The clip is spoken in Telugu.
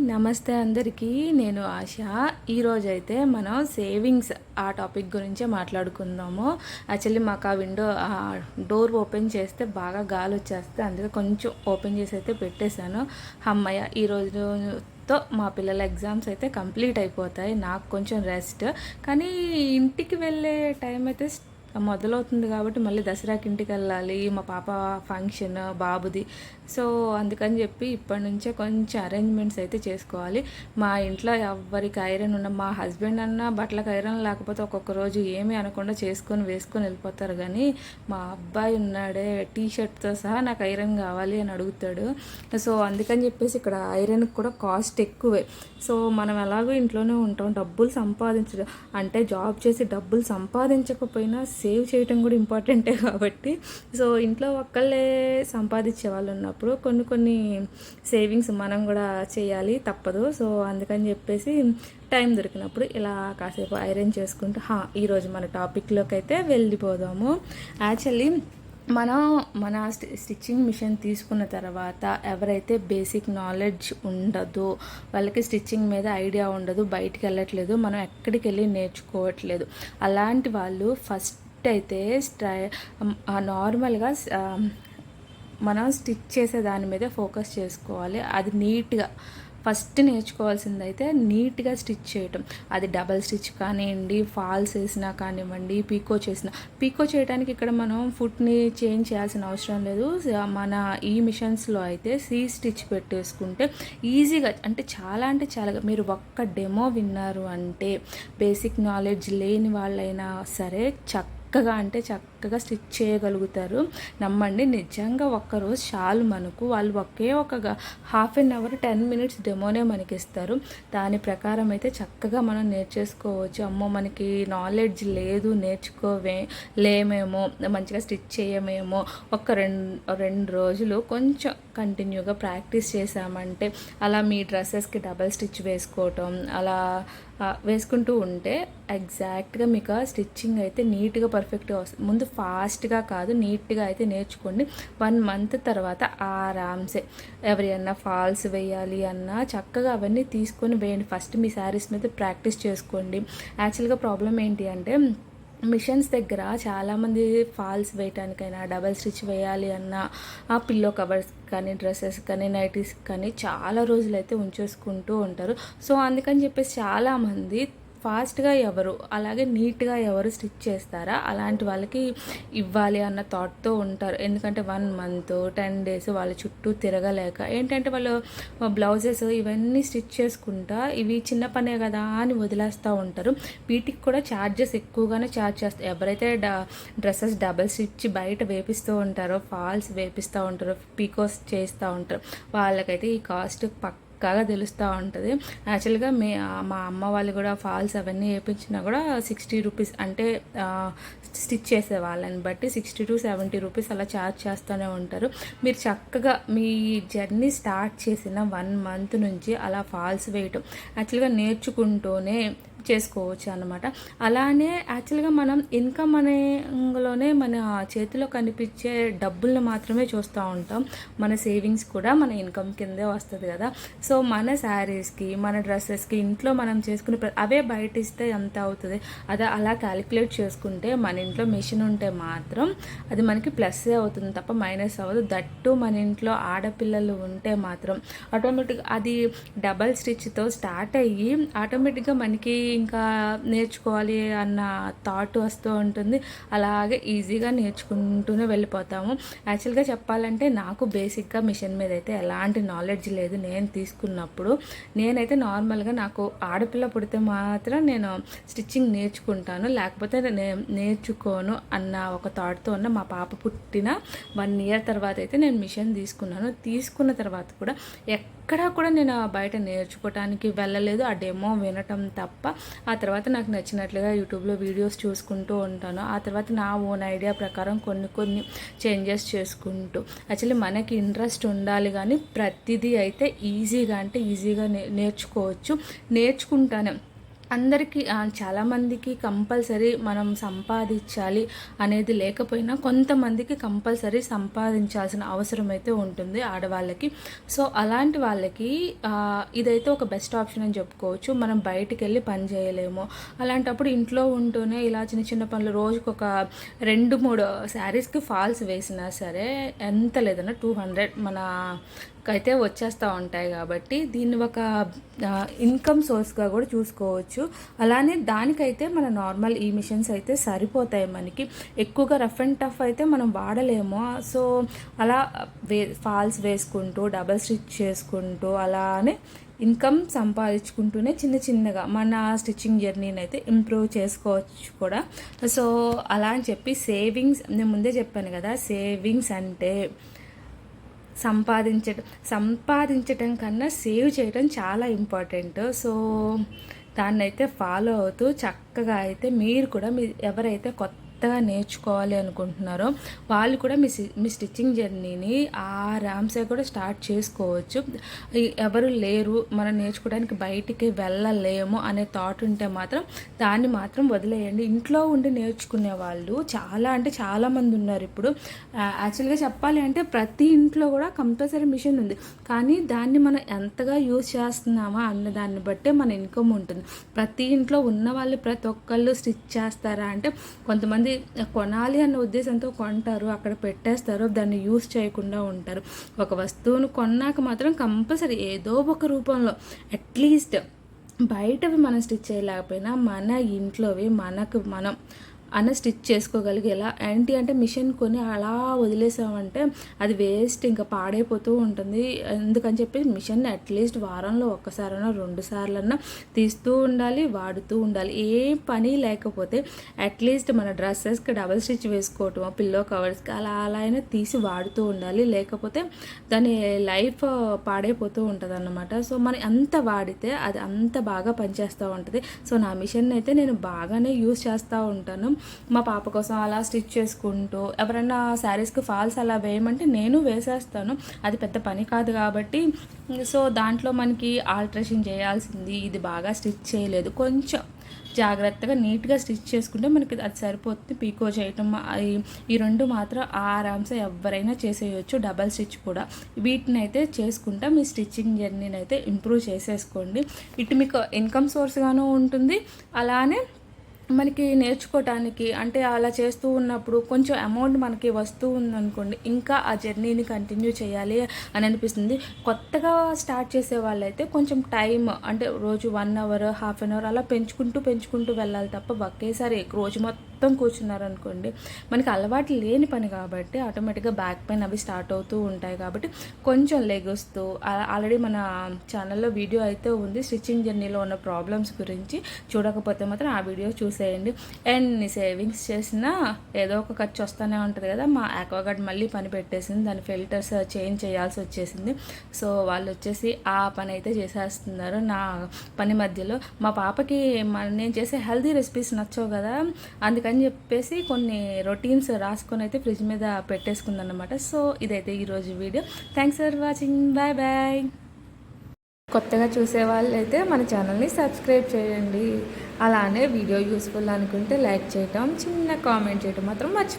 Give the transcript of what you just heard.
నమస్తే అందరికీ. నేను ఆశ. ఈరోజైతే మనం సేవింగ్స్ ఆ టాపిక్ గురించే మాట్లాడుకుందాము. యాక్చువల్లీ మాకు ఆ విండో డోర్ ఓపెన్ చేస్తే బాగా గాలి వచ్చేస్తే అందుకే కొంచెం ఓపెన్ చేసి అయితే పెట్టేశాను. అమ్మయ్య, ఈరోజుతో మా పిల్లల ఎగ్జామ్స్ అయితే కంప్లీట్ అయిపోతాయి. నాకు కొంచెం రెస్ట్. కానీ ఇంటికి వెళ్ళే టైం అయితే మొదలవుతుంది కాబట్టి మళ్ళీ దసరాకి ఇంటికి వెళ్ళాలి. మా పాప ఫంక్షన్ బాబుది. సో అందుకని చెప్పి ఇప్పటి నుంచే కొంచెం అరేంజ్మెంట్స్ అయితే చేసుకోవాలి. మా ఇంట్లో ఎవరికి ఐరన్ ఉన్న మా హస్బెండ్ అన్న బట్టలకు ఐరన్ లేకపోతే ఒక్కొక్క రోజు ఏమీ అనకుండా వేసుకొని వెళ్ళిపోతారు. కానీ మా అబ్బాయి ఉన్నాడే టీ షర్ట్తో సహా నాకు ఐరన్ కావాలి అని అడుగుతాడు. సో అందుకని చెప్పేసి ఇక్కడ ఐరన్కి కూడా కాస్ట్ ఎక్కువే. సో మనం ఎలాగో ఇంట్లోనే ఉంటాం, డబ్బులు సంపాదించడం అంటే జాబ్ చేసి డబ్బులు సంపాదించకపోయినా సేవ్ చేయటం కూడా ఇంపార్టెంటే కాబట్టి సో ఇంట్లో ఒక్కళ్ళే సంపాదించే వాళ్ళు ఉన్నప్పుడు కొన్ని సేవింగ్స్ మనం కూడా చేయాలి, తప్పదు. సో అందుకని చెప్పేసి టైం దొరికినప్పుడు ఇలా కాసేపు ఐరన్ చేసుకుంటూ ఈరోజు మన టాపిక్లోకి అయితే వెళ్ళిపోదాము. యాక్చువల్లీ మన స్టిచ్చింగ్ మిషన్ తీసుకున్న తర్వాత ఎవరైతే బేసిక్ నాలెడ్జ్ ఉండదు, వాళ్ళకి స్టిచ్చింగ్ మీద ఐడియా ఉండదు, బయటికి వెళ్ళట్లేదు, మనం ఎక్కడికి వెళ్ళి నేర్చుకోవట్లేదు, అలాంటి వాళ్ళు ఫస్ట్ అయితే నార్మల్గా మనం స్టిచ్ చేసే దాని మీద ఫోకస్ చేసుకోవాలి. అది నీట్గా ఫస్ట్ నేర్చుకోవాల్సిందైతే నీట్గా స్టిచ్ చేయటం. అది డబల్ స్టిచ్ కానివ్వండి, ఫాల్స్ వేసినా కానివ్వండి, పీకో చేయడానికి ఇక్కడ మనం ఫుట్ని చేంజ్ చేయాల్సిన అవసరం లేదు. మన ఈ మిషన్స్లో అయితే స్టిచ్ పెట్టేసుకుంటే ఈజీగా అంటే చాలా మీరు ఒక్క డెమో విన్నారు అంటే బేసిక్ నాలెడ్జ్ లేని వాళ్ళైనా సరే చక్కగా స్టిచ్ చేయగలుగుతారు. నమ్మండి, నిజంగా ఒక్కరోజు చాలు మనకు. వాళ్ళు ఒక హాఫ్ అన్ అవర్ 10 minutes డెమోనే మనకి ఇస్తారు. దాని ప్రకారం అయితే చక్కగా మనం నేర్చేసుకోవచ్చు. అమ్మో మనకి నాలెడ్జ్ లేదు, లేమేమో, మంచిగా స్టిచ్ చేయమేమో, రెండు రోజులు కొంచెం కంటిన్యూగా ప్రాక్టీస్ చేసామంటే అలా మీ డ్రెస్సెస్కి డబల్ స్టిచ్ వేసుకోవటం అలా వేసుకుంటూ ఉంటే ఎగ్జాక్ట్గా మీకు స్టిచ్చింగ్ అయితే నీట్గా పర్ఫెక్ట్గా వస్తుంది. ముందు ఫాస్ట్గా కాదు, నీట్గా అయితే నేర్చుకోండి. 1 month తర్వాత ఆరామ్సే ఎవరైనా ఫాల్స్ వేయాలి అన్నా చక్కగా అవన్నీ తీసుకొని వేయండి. ఫస్ట్ మీ శారీస్ మీద ప్రాక్టీస్ చేసుకోండి. యాక్చువల్గా ప్రాబ్లం ఏంటి అంటే మిషన్స్ దగ్గర చాలామంది ఫాల్స్ వేయటానికైనా డబల్ స్టిచ్ వేయాలి అన్న పిల్లో కవర్స్ కానీ డ్రెస్సెస్ కానీ నైటీస్ కానీ చాలా రోజులైతే ఉంచేసుకుంటూ ఉంటారు. సో అందుకని చెప్పేసి చాలామంది ఫాస్ట్గా అలాగే నీట్గా స్టిచ్ చేస్తారా అలాంటి వాళ్ళకి ఇవ్వాలి అన్న థాట్తో ఉంటారు. ఎందుకంటే 1 month 10 days వాళ్ళ చుట్టూ తిరగలేక ఏంటంటే వాళ్ళు బ్లౌజెస్ ఇవన్నీ స్టిచ్ చేసుకుంటా ఇవి చిన్న పనే కదా అని వదిలేస్తూ ఉంటారు. వీటికి కూడా ఛార్జెస్ ఎక్కువగానే ఛార్జ్ చేస్తారు. ఎవరైతే డ్రెస్సెస్ డబల్ స్టిచ్ బయట వేపిస్తూ ఉంటారో, ఫాల్స్ వేపిస్తూ ఉంటారో, పీకోస్ చేస్తూ ఉంటారు, వాళ్ళకైతే ఈ కాస్ట్ పక్కాగా తెలుస్తూ ఉంటుంది. యాక్చువల్గా మా అమ్మ వాళ్ళు కూడా ఫాల్స్ అవన్నీ వేయించినా కూడా 60 rupees అంటే స్టిచ్ చేసే వాళ్ళని బట్టి 60 to 70 rupees అలా ఛార్జ్ చేస్తూనే ఉంటారు. మీరు చక్కగా మీ జర్నీ స్టార్ట్ చేసిన 1 month నుంచి అలా ఫాల్స్ వేయటం యాక్చువల్గా నేర్చుకుంటూనే చేసుకోవచ్చు అనమాట. అలానే యాక్చువల్గా మనం ఇన్కమ్ అనేలోనే మన చేతిలో కనిపించే డబ్బుల్ని మాత్రమే చూస్తూ ఉంటాం. మన సేవింగ్స్ కూడా మన ఇన్కమ్ కిందే వస్తుంది కదా. సో మన శారీస్కి, మన డ్రెస్సెస్కి ఇంట్లో మనం చేసుకునే అవే బయట ఇస్తే ఎంత అవుతుంది అదే అలా క్యాలిక్యులేట్ చేసుకుంటే మన ఇంట్లో మెషిన్ ఉంటే మాత్రం అది మనకి ప్లస్సే అవుతుంది తప్ప మైనస్ అవ్వదు. దట్టు మన ఇంట్లో ఆడపిల్లలు ఉంటే మాత్రం ఆటోమేటిక్గా అది డబల్ స్టిచ్తో స్టార్ట్ అయ్యి ఆటోమేటిక్గా మనకి ఇంకా నేర్చుకోవాలి అన్న థాట్ వస్తూ ఉంటుంది. అలాగే ఈజీగా నేర్చుకుంటూనే వెళ్ళిపోతాము. యాక్చువల్గా చెప్పాలంటే నాకు బేసిక్గా మిషన్ మీద అయితే ఎలాంటి నాలెడ్జ్ లేదు. నేను తీసుకున్నప్పుడు నేనైతే నార్మల్గా నాకు ఆడపిల్ల పుడితే మాత్రం నేను స్టిచ్చింగ్ నేర్చుకుంటాను, లేకపోతే నేర్చుకోను అన్న ఒక థాట్తో ఉన్న. మా పాప పుట్టిన 1 year తర్వాత అయితే నేను మిషన్ తీసుకున్నాను. తీసుకున్న తర్వాత కూడా ఎక్కడా కూడా నేను బయట నేర్చుకోవటానికి వెళ్ళలేదు, ఆ డెమో వినటం తప్ప. ఆ తర్వాత నాకు నచ్చినట్లుగా యూట్యూబ్లో వీడియోస్ చూసుకుంటూ ఉంటాను. ఆ తర్వాత నా ఓన్ ఐడియా ప్రకారం కొన్ని చేంజెస్ చేసుకుంటూ యాక్చువల్లీ మనకి ఇంట్రెస్ట్ ఉండాలి. కానీ ప్రతిదీ అయితే ఈజీగా నేర్చుకోవచ్చు. నేర్చుకుంటాను అందరికీ చాలామందికి కంపల్సరీ మనం సంపాదించాలి అనేది లేకపోయినా కొంతమందికి కంపల్సరీ సంపాదించాల్సిన అవసరం అయితే ఉంటుంది ఆడవాళ్ళకి. సో అలాంటి వాళ్ళకి ఇదైతే ఒక బెస్ట్ ఆప్షన్ అని చెప్పుకోవచ్చు. మనం బయటికి వెళ్ళి పని చేయలేము, అలాంటప్పుడు ఇంట్లో ఉంటూనే ఇలా చిన్న చిన్న పనులు రోజుకు ఒక 2-3 శారీస్కి ఫాల్స్ వేసినా సరే ఎంత లేదన్నా 200 మన అయితే వచ్చేస్తూ ఉంటాయి. కాబట్టి దీన్ని ఒక ఇన్కమ్ సోర్స్గా కూడా చూసుకోవచ్చు. అలానే దానికైతే మన నార్మల్ ఈ మిషన్స్ అయితే సరిపోతాయి. మనకి ఎక్కువగా రఫ్ అండ్ టఫ్ అయితే మనం వాడలేము. సో అలా ఫాల్స్ వేసుకుంటూ డబల్ స్టిచ్ చేసుకుంటూ అలానే ఇన్కమ్ సంపాదించుకుంటూనే చిన్న చిన్నగా మన స్టిచ్చింగ్ జర్నీని అయితే ఇంప్రూవ్ చేసుకోవచ్చు కూడా. సో అలా అని చెప్పి సేవింగ్స్, నేను ముందే చెప్పాను కదా, సేవింగ్స్ అంటే సంపాదించటం కన్నా సేవ్ చేయడం చాలా ఇంపార్టెంట్. సో దాన్నైతే ఫాలో అవుతూ చక్కగా అయితే మీరు కూడా ఎవరైతే కొత్తగా నేర్చుకోవాలి అనుకుంటున్నారో వాళ్ళు కూడా మీ స్టిచ్చింగ్ జర్నీని ఆరామ్సే కూడా స్టార్ట్ చేసుకోవచ్చు. ఎవరు లేరు, మనం నేర్చుకోవడానికి బయటికి వెళ్ళలేము అనే థాట్ ఉంటే మాత్రం దాన్ని మాత్రం వదిలేయండి. ఇంట్లో ఉండి నేర్చుకునే వాళ్ళు చాలా అంటే చాలామంది ఉన్నారు ఇప్పుడు. యాక్చువల్గా చెప్పాలి అంటే ప్రతి ఇంట్లో కూడా కంపల్సరీ మిషన్ ఉంది, కానీ దాన్ని మనం ఎంతగా యూజ్ చేస్తున్నామా అన్న దాన్ని బట్టే మన ఇన్కమ్ ఉంటుంది. ప్రతి ఇంట్లో ఉన్న వాళ్ళు ప్రతి ఒక్కళ్ళు స్టిచ్ చేస్తారా అంటే కొంతమంది కొనాలి అన్న ఉద్దేశంతో కొంటారు, అక్కడ పెట్టేస్తారు, దాన్ని యూజ్ చేయకుండా ఉంటారు. ఒక వస్తువును కొన్నాక మాత్రం కంపల్సరీ ఏదో ఒక రూపంలో అట్లీస్ట్ బయటవి మనం స్టిచ్ చేయలేకపోయినా మన ఇంట్లోవి మనం స్టిచ్ చేసుకోగలిగేలా. ఏంటి అంటే మిషన్ కొని అలా వదిలేసామంటే అది వేస్ట్, ఇంకా పాడైపోతూ ఉంటుంది. ఎందుకని చెప్పి మిషన్ అట్లీస్ట్ వారంలో ఒక్కసారైనా 2 సార్లన్నా తీస్తూ ఉండాలి, వాడుతూ ఉండాలి. ఏ పని లేకపోతే అట్లీస్ట్ మన డ్రెస్సెస్కి డబల్ స్టిచ్ వేసుకోవటం, పిల్లో కవర్స్కి అలా అయినా తీసి వాడుతూ ఉండాలి. లేకపోతే దాని లైఫ్ పాడైపోతూ ఉంటుంది అన్నమాట. సో మనం ఎంత వాడితే అది అంత బాగా పనిచేస్తూ ఉంటుంది. సో నా మిషన్ అయితే నేను బాగానే యూజ్ చేస్తూ ఉంటాను. మా పాప కోసం అలా స్టిచ్ చేసుకుంటూ, ఎవరైనా శారీస్కి ఫాల్స్ అలా వేయమంటే నేను వేసేస్తాను. అది పెద్ద పని కాదు కాబట్టి. సో దాంట్లో మనకి ఆల్ట్రేషన్ చేయాల్సింది, ఇది బాగా స్టిచ్ చేయలేదు, కొంచెం జాగ్రత్తగా నీట్గా స్టిచ్ చేసుకుంటే మనకి అది సరిపోతుంది. పీకో చేయటం ఈ 2 మాత్రం ఆరామ్సే ఎవరైనా చేసేయచ్చు. డబల్ స్టిచ్ కూడా వీటిని అయితే చేసుకుంటా మీ స్టిచ్చింగ్ జర్నీని అయితే ఇంప్రూవ్ చేసేసుకోండి. ఇటు మీకు ఇన్కమ్ సోర్స్గాను ఉంటుంది, అలానే మనకి నేర్చుకోవటానికి అంటే అలా చేస్తూ ఉన్నప్పుడు కొంచెం అమౌంట్ మనకి వస్తూ ఉందనుకోండి, ఇంకా ఆ జర్నీని కంటిన్యూ చేయాలి అని అనిపిస్తుంది. కొత్తగా స్టార్ట్ చేసే వాళ్ళైతే కొంచెం టైం అంటే రోజు 1 అవర్, హాఫ్ అన్ అవర్ అలా పెంచుకుంటూ వెళ్ళాలి తప్ప ఒకేసారి రోజు మొత్తం కూర్చున్నారనుకోండి మనకి అలవాటు లేని పని కాబట్టి ఆటోమేటిక్గా బ్యాక్ పెయిన్ అవి స్టార్ట్ అవుతూ ఉంటాయి. కాబట్టి కొంచెం లెగుస్తూ, ఆల్రెడీ మన ఛానల్లో వీడియో అయితే ఉంది స్టిచ్చింగ్ జర్నీలో ఉన్న ప్రాబ్లమ్స్ గురించి, చూడకపోతే మాత్రం ఆ వీడియో చూసేయండి. ఎన్ని సేవింగ్స్ చేసినా ఏదో ఒక ఖర్చు వస్తూనే ఉంటుంది కదా. మా ఆక్వాగార్డ్ మళ్ళీ పని పెట్టేసింది, దాని ఫిల్టర్స్ చేంజ్ చేయాల్సి వచ్చేసింది. సో వాళ్ళు వచ్చేసి ఆ పని అయితే చేసేస్తున్నారు నా పని మధ్యలో. మా పాపకి నేను చేసే హెల్తీ రెసిపీస్ నచ్చవు కదా, అందుకని చెప్పేసి కొన్ని రొటీన్స్ రాసుకొని అయితే ఫ్రిడ్జ్ మీద పెట్టేసుకుందన్నమాట. సో ఇదైతే ఈరోజు video. Thanks for watching, bye bye. కొత్తగా చూసే వాళ్ళైతే మన ఛానల్ని సబ్స్క్రైబ్ చేయండి. అలానే వీడియో యూస్ఫుల్ అనుకుంటే లైక్ చేయటం, చిన్న కామెంట్ చేయటం మాత్రం మర్చిపోండి.